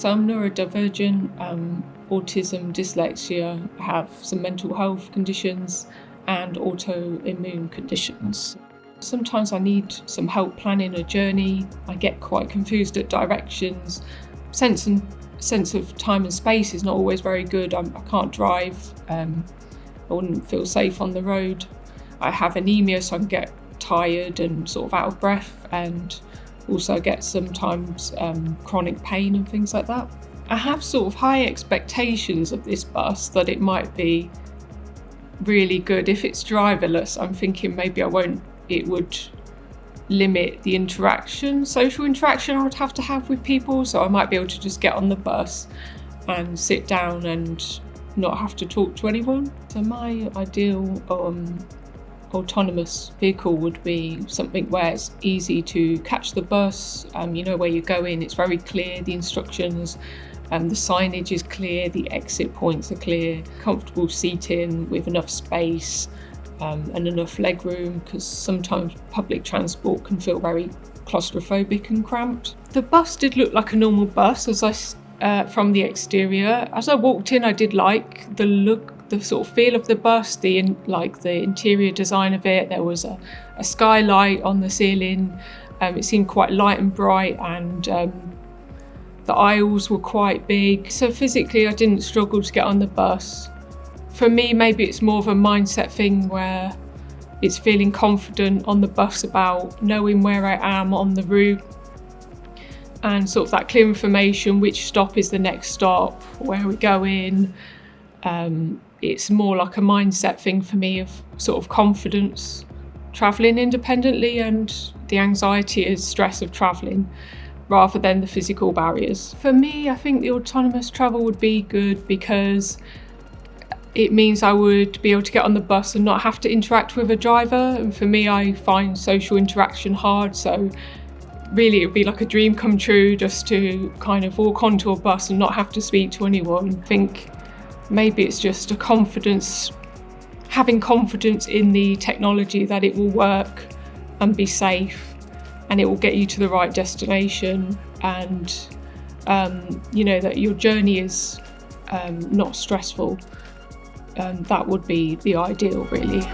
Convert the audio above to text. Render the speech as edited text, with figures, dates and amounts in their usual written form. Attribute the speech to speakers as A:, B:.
A: So I'm neurodivergent, autism, dyslexia, I have some mental health conditions and autoimmune conditions. Sometimes I need some help planning a journey. I get quite confused at directions. Sense of time and space is not always very good. I can't drive. I wouldn't feel safe on the road. I have anemia, so I can get tired and sort of out of breath, and also get sometimes chronic pain and things like that. I have sort of high expectations of this bus, that it might be really good. If it's driverless, I'm thinking maybe it would limit the social interaction I would have to have with people. So I might be able to just get on the bus and sit down and not have to talk to anyone. So my ideal autonomous vehicle would be something where it's easy to catch the bus, you know where you're going, it's very clear, the instructions, the signage is clear, the exit points are clear, comfortable seating with enough space and enough leg room, because sometimes public transport can feel very claustrophobic and cramped. The bus did look like a normal bus from the exterior. As I walked in, I did like the look, the sort of feel of the bus, the interior design of it. There was a skylight on the ceiling. It seemed quite light and bright, and the aisles were quite big. So physically, I didn't struggle to get on the bus. For me, maybe it's more of a mindset thing where it's feeling confident on the bus about knowing where I am on the route, and sort of that clear information, which stop is the next stop, where we're going. It's more like a mindset thing for me of sort of confidence, travelling independently, and the anxiety and stress of travelling rather than the physical barriers. For me, I think the autonomous travel would be good because it means I would be able to get on the bus and not have to interact with a driver. And for me, I find social interaction hard, so really it would be like a dream come true just to kind of walk onto a bus and not have to speak to anyone. I think maybe it's just having confidence in the technology that it will work and be safe, and it will get you to the right destination, and that your journey is not stressful. That would be the ideal, really.